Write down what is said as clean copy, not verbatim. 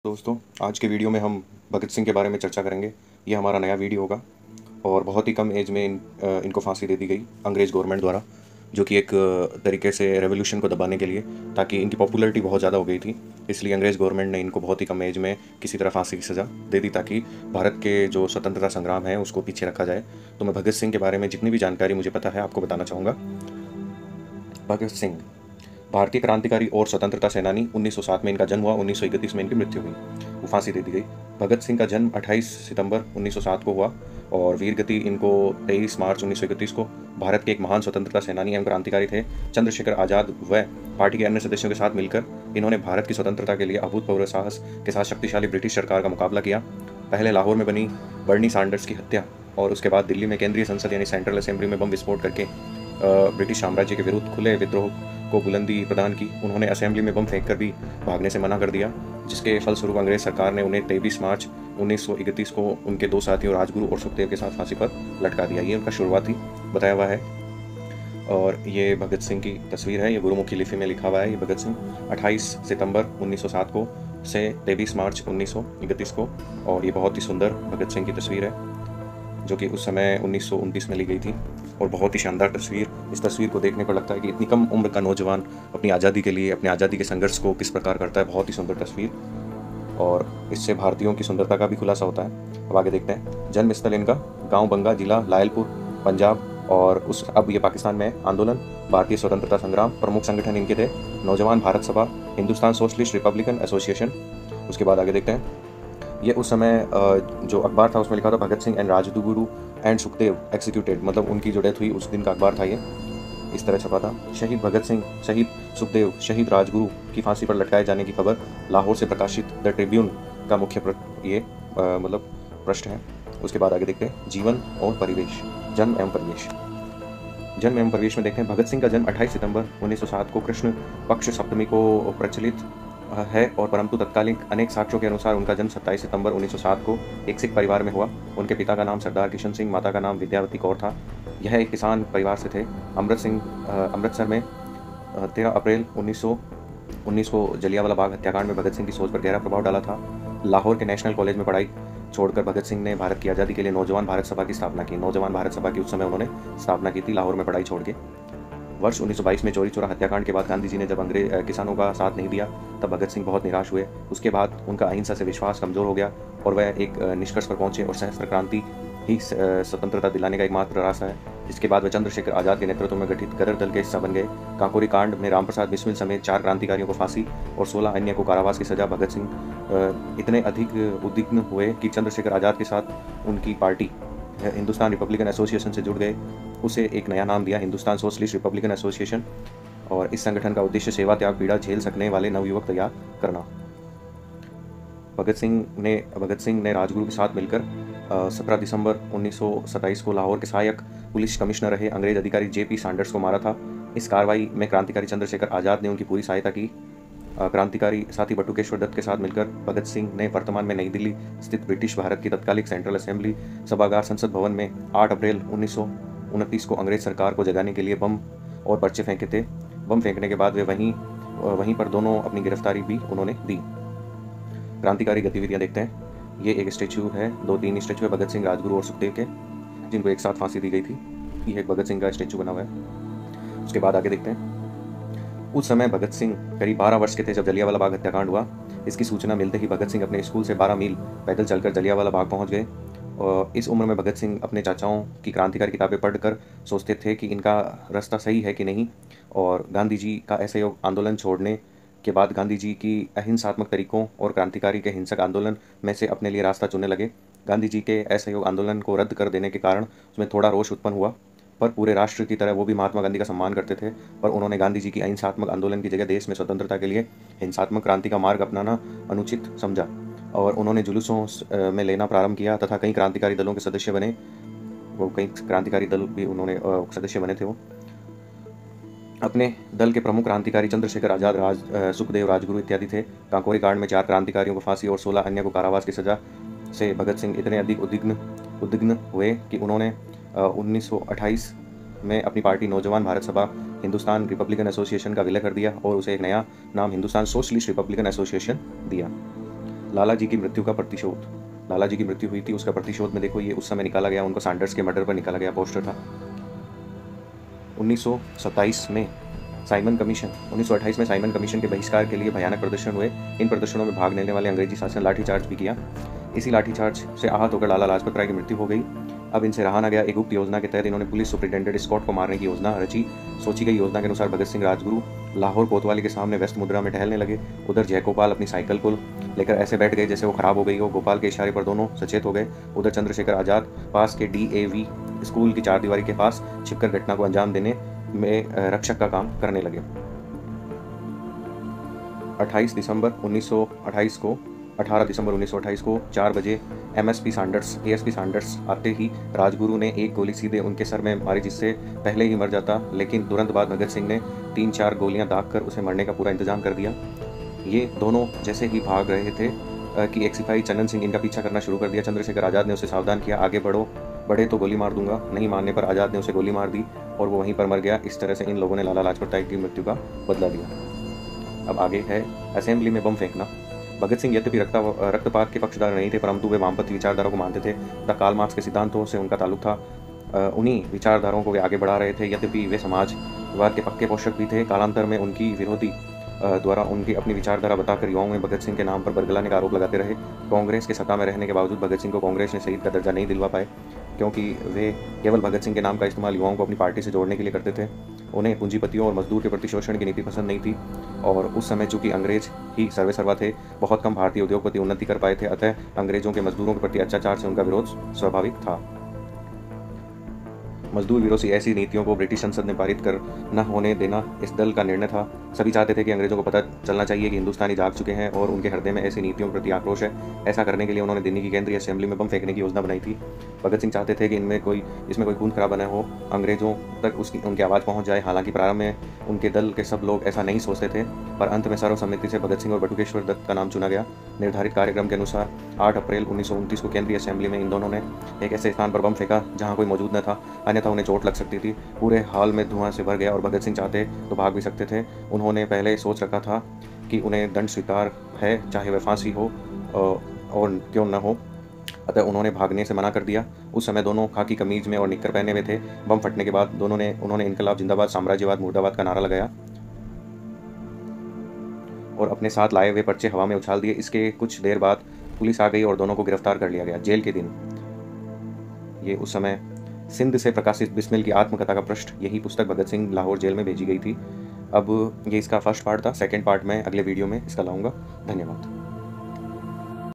दोस्तों, आज के वीडियो में हम भगत सिंह के बारे में चर्चा करेंगे। ये हमारा नया वीडियो होगा और बहुत ही कम एज में इनको फांसी दे दी गई अंग्रेज़ गवर्नमेंट द्वारा, जो कि एक तरीके से रेवोल्यूशन को दबाने के लिए, ताकि इनकी पॉपुलैरिटी बहुत ज़्यादा हो गई थी। इसलिए अंग्रेज़ गवर्नमेंट ने इनको बहुत ही कम एज में किसी तरह फांसी की सज़ा दे दी, ताकि भारत के जो स्वतंत्रता संग्राम है उसको पीछे रखा जाए। तो मैं भगत सिंह के बारे में जितनी भी जानकारी मुझे पता है आपको बताना चाहूँगा। भगत सिंह भारतीय क्रांतिकारी और स्वतंत्रता सेनानी। 1907 में इनका जन्म हुआ, 1931 में इनकी मृत्यु हुई, वो फांसी दे दी गई। भगत सिंह का जन्म 28 सितंबर 1907 को हुआ और वीर गति इनको 23 मार्च 1931 को। भारत के एक महान स्वतंत्रता सेनानी एवं क्रांतिकारी थे। चंद्रशेखर आज़ाद व पार्टी के अन्य सदस्यों के साथ मिलकर इन्होंने भारत की स्वतंत्रता के लिए अभूतपूर्व साहस के साथ शक्तिशाली ब्रिटिश सरकार का मुकाबला किया। पहले लाहौर में बनी बर्नी सैंडर्स की हत्या और उसके बाद दिल्ली में केंद्रीय संसद यानी सेंट्रल असेंबली में बम विस्फोट करके ब्रिटिश साम्राज्य के विरुद्ध खुले विद्रोह को बुलंदी प्रदान की। उन्होंने असेंबली में बम फेंक कर भी भागने से मना कर दिया, जिसके फलस्वरूप अंग्रेज सरकार ने उन्हें 23 मार्च 1931 को उनके दो साथियों राजगुरु और सुखदेव के साथ फांसी पर लटका दिया। ये उनका शुरुआती बताया हुआ है। और ये भगत सिंह की तस्वीर है, ये गुरुमुखी लिपि में लिखा हुआ है। ये भगत सिंह 28 सितंबर 1907 को से 23 मार्च 1931 को, और ये बहुत ही सुंदर भगत सिंह की तस्वीर है, जो कि उस समय 1929 में ली गई थी, और बहुत ही शानदार तस्वीर। इस तस्वीर को देखने पर लगता है कि इतनी कम उम्र का नौजवान अपनी आज़ादी के लिए, अपने आज़ादी के संघर्ष को किस प्रकार करता है। बहुत ही सुंदर तस्वीर, और इससे भारतीयों की सुंदरता का भी खुलासा होता है। अब आगे देखते हैं। जन्म स्थल इनका गांव बंगा, जिला लायलपुर, पंजाब, और अब ये पाकिस्तान में। आंदोलन भारतीय स्वतंत्रता संग्राम। प्रमुख संगठन इनके थे नौजवान भारत सभा, हिंदुस्तान सोशलिस्ट रिपब्लिकन एसोसिएशन। उसके बाद आगे देखते हैं। ये उस समय जो अखबार था उसमें लिखा था Bhagat Singh and Rajguru and Sukhdev executed, मतलब उनकी जो डेथ हुई उस दिन का अखबार था ये, इस तरह छपा था। शहीद भगत सिंह, शहीद सुखदेव, शहीद राजगुरु की फांसी पर लटकाए जाने की खबर लाहौर से प्रकाशित द ट्रिब्यून का मुख्य मतलब पृष्ठ है। उसके बाद आगे देखते हैं। जीवन और परिवेश। जन्म एवं परिवेश। जन्म एवं परिवेश में देखते हैं। भगत सिंह का जन्म 28 सितंबर 1907 को कृष्ण पक्ष सप्तमी को प्रचलित है, और परंतु तत्कालीन अनेक साक्ष्यों के अनुसार उनका जन्म 27 सितंबर 1907 को एक सिख परिवार में हुआ। उनके पिता का नाम सरदार किशन सिंह, माता का नाम विद्यावती कौर था। यह एक किसान परिवार से थे। अमृतसर में 13 अप्रैल 1919 को जलियांवाला बाग हत्याकांड में भगत सिंह की सोच पर गहरा प्रभाव डाला था। लाहौर के नेशनल कॉलेज में पढ़ाई छोड़कर भगत सिंह ने भारत की आज़ादी के लिए नौजवान भारत सभा की स्थापना की। नौजवान भारत सभा की उस समय उन्होंने स्थापना की थी लाहौर में पढ़ाई छोड़ के। वर्ष 1922 में चौरी चौरा हत्याकांड के बाद गांधी जी ने जब किसानों का साथ नहीं दिया, तब भगत सिंह बहुत निराश हुए। उसके बाद उनका अहिंसा से विश्वास कमजोर हो गया और वह एक निष्कर्ष पर पहुंचे और सहस्त्र क्रांति ही स्वतंत्रता दिलाने का एकमात्र रास्ता है। इसके बाद वे चंद्रशेखर आज़ाद के नेतृत्व में गठित गदर दल के हिस्सा बन गए। काकोरी कांड में रामप्रसाद बिस्मिल समेत 4 क्रांतिकारियों को फांसी और 16 अन्य को कारावास की सजा। भगत सिंह इतने अधिक उद्विग्न हुए कि चंद्रशेखर आज़ाद के साथ उनकी पार्टी हिंदुस्तान रिपब्लिकन एसोसिएशन से जुड़ गए। उसे एक नया नाम दिया, हिंदुस्तान सोशलिस्ट रिपब्लिकन एसोसिएशन, और इस संगठन का उद्देश्य सेवा, त्याग, पीड़ा झेल सकने वाले नवयुवक तैयार करना। भगत सिंह ने राजगुरु के साथ मिलकर 17 दिसंबर 1927 को लाहौर के सहायक पुलिस कमिश्नर रहे अंग्रेज अधिकारी जेपी सैंडर्स को मारा था। इस कार्रवाई में क्रांतिकारी चंद्रशेखर आज़ाद ने उनकी पूरी सहायता की। क्रांतिकारी साथी बटुकेश्वर दत्त के साथ मिलकर भगत सिंह ने वर्तमान में नई दिल्ली स्थित ब्रिटिश भारत की तत्कालिक सेंट्रल असेंबली सभागार संसद भवन में 8 अप्रैल 1929 को अंग्रेज सरकार को जगाने के लिए बम और पर्चे फेंके थे। बम फेंकने के बाद वे वहीं पर दोनों अपनी गिरफ्तारी भी उन्होंने दी। क्रांतिकारी गतिविधियां देखते हैं। ये एक स्टैचू है, 2-3 स्टैचू है भगत सिंह, राजगुरु और सुखदेव के, जिनको एक साथ फांसी दी गई थी। ये एक भगत सिंह का स्टैचू बना हुआ है। उसके बाद आगे देखते हैं। उस समय भगत सिंह करीब 12 वर्ष के थे जब जलियांवाला बाग हत्याकांड हुआ। इसकी सूचना मिलते ही भगत सिंह अपने स्कूल से 12 मील पैदल चलकर जलियांवाला बाग पहुंच गए। और इस उम्र में भगत सिंह अपने चाचाओं की क्रांतिकारी किताबें पढ़कर सोचते थे कि इनका रास्ता सही है कि नहीं, और गांधी जी का असहयोग आंदोलन छोड़ने के बाद गांधी जी की अहिंसात्मक तरीकों और क्रांतिकारी के हिंसक आंदोलन में से अपने लिए रास्ता चुनने लगे। गांधी जी के असहयोग आंदोलन को रद्द कर देने के कारण उसमें थोड़ा रोष उत्पन्न हुआ, पर पूरे राष्ट्र की तरह वो भी महात्मा गांधी का सम्मान करते थे। पर उन्होंने गांधी जी की अहिंसात्मक आंदोलन की जगह देश में स्वतंत्रता के लिए हिंसात्मक क्रांति का मार्ग अपनाना अनुचित समझा, और उन्होंने जुलूसों में लेना प्रारंभ किया तथा कई क्रांतिकारी दलों के सदस्य बने। कई क्रांतिकारी दल भी उन्होंने सदस्य बने थे। वो अपने दल के प्रमुख क्रांतिकारी चंद्रशेखर आज़ाद, सुखदेव, राजगुरु इत्यादि थे। काकोरी कांड में 4 क्रांतिकारियों को फांसी और 16 अन्य को कारावास की सजा से भगत सिंह इतने अधिक उद्विग्न हुए कि उन्होंने 1928 में अपनी पार्टी नौजवान भारत सभा हिंदुस्तान रिपब्लिकन एसोसिएशन का विलय कर दिया और उसे एक नया नाम हिंदुस्तान सोशलिस्ट रिपब्लिकन एसोसिएशन दिया। लाला जी की मृत्यु का प्रतिशोध। लाला जी की मृत्यु हुई थी, उसका प्रतिशोध में देखो ये उस समय निकाला गया, उनको सैंडर्स के मर्डर पर निकाला गया पोस्टर था। 1927 में साइमन कमीशन 1928 में साइमन कमीशन के बहिष्कार के लिए भयानक प्रदर्शन हुए। इन प्रदर्शनों में भाग लेने वाले अंग्रेजी शासन ने लाठीचार्ज भी किया। इसी लाठीचार्ज से आहत होकर लाला लाजपत राय की मृत्यु हो गई। अब इनसे रहा न गया, एक गुप्त योजना के तहत इन्होंने पुलिस सुपरिटेंडेंट स्कॉट को मारने की योजना रची। सोची गई योजना के अनुसार भगत सिंह राजगुरु लाहौर कोतवाली के सामने व्यस्त मुद्रा में टहलने लगे। उधर जयगोपाल अपनी साइकिल को लेकर ऐसे बैठ गए जैसे वो खराब हो गई हो। गोपाल के इशारे पर दोनों सचेत हो गए। उधर चंद्रशेखर आजाद पास के DAV स्कूल की चारदीवारी के पास छिपकर घटना को अंजाम देने में रक्षक का काम करने लगे। 18 दिसंबर 1928 को 4 बजे ASP सैंडर्स आते ही राजगुरु ने एक गोली सीधे उनके सर में मारी, जिससे पहले ही मर जाता, लेकिन तुरंत बाद भगत सिंह ने 3-4 गोलियां दागकर उसे मरने का पूरा इंतजाम कर दिया। ये दोनों जैसे ही भाग रहे थे कि एक सिपाही चंदन सिंह इनका पीछा करना शुरू कर दिया। चंद्रशेखर आज़ाद ने उसे सावधान किया, आगे बढ़े तो गोली मार दूंगा। नहीं मानने पर आज़ाद ने उसे गोली मार दी और वो वहीं पर मर गया। इस तरह से इन लोगों ने लाला लाजपत राय की मृत्यु का बदला लिया। अब आगे है असेंबली में बम फेंकना। भगत सिंह यद्यपि रक्तपात के पक्षधर नहीं थे, परंतु वे वामपंथी विचारधारा को मानते थे तथा कार्ल मार्क्स के सिद्धांतों से उनका ताल्लुक था। उन्हीं विचारधाराओं को वे आगे बढ़ा रहे थे। यद्यपि वे समाजवाद के पक्के पोषक भी थे, कालांतर में उनकी विरोधी द्वारा उनकी अपनी विचारधारा बताकर युवाओं में भगत सिंह के नाम पर बरगलाने का आरोप लगाते रहे। कांग्रेस के सत्ता में रहने के बावजूद भगत सिंह को कांग्रेस ने शहीद का दर्जा नहीं दिलवा पाए, क्योंकि वे केवल भगत सिंह के नाम का इस्तेमाल युवाओं को अपनी पार्टी से जोड़ने के लिए करते थे। उन्हें पूंजीपतियों और मजदूर के प्रति शोषण की नीति पसंद नहीं थी, और उस समय चूंकि अंग्रेज ही सर्वेसर्वा थे, बहुत कम भारतीय उद्योगपति उन्नति कर पाए थे, अतः अंग्रेजों के मजदूरों के प्रति अत्याचार से उनका विरोध स्वाभाविक था। मजदूर विरोधी ऐसी नीतियों को ब्रिटिश संसद ने पारित कर न होने देना इस दल का निर्णय था। सभी चाहते थे कि अंग्रेजों को पता चलना चाहिए कि हिंदुस्तानी जाग चुके हैं और उनके हृदय में ऐसी नीतियों के प्रति आक्रोश है। ऐसा करने के लिए उन्होंने दिल्ली की केंद्रीय असेंबली में बम फेंकने की योजना बनाई थी। भगत सिंह चाहते थे कि इसमें कोई खून खराबा न हो, अंग्रेजों तक उनकी आवाज़ पहुँच जाए। हालांकि प्रारंभ में उनके दल के सब लोग ऐसा नहीं सोचते थे, पर अंत में सर्वसम्मति से भगत सिंह और बटुकेश्वर दत्त का नाम चुना गया। निर्धारित कार्यक्रम के अनुसार 8 अप्रैल 1929 को केंद्रीय असेंबली में इन दोनों ने एक ऐसे स्थान पर बम फेंका जहां कोई मौजूद न था, अन्यथा उन्हें चोट लग सकती थी। पूरे हाल में धुआं से भर गया और भगत सिंह चाहते तो भाग भी सकते थे। उन्होंने पहले सोच रखा था कि उन्हें दंड स्वीकार है, चाहे वह फांसी हो और क्यों न हो, अतः उन्होंने भागने से मना कर दिया। उस समय दोनों खाकी कमीज में और निक्कर पहने हुए थे। बम फटने के बाद उन्होंने इनकलाब जिंदाबाद, साम्राज्यवाद मुर्दाबाद का नारा लगाया और अपने साथ लाए हुए पर्चे हवा में उछाल दिए। इसके कुछ देर बाद पुलिस आ गई और दोनों को गिरफ्तार कर लिया गया। जेल के दिन ये उस समय सिंध से प्रकाशित बिस्मिल की आत्मकथा का पृष्ठ, यही पुस्तक भगत सिंह लाहौर जेल में भेजी गई थी। अब ये इसका फर्स्ट पार्ट था, सेकंड पार्ट मैं अगले वीडियो में इसका लाऊंगा। धन्यवाद।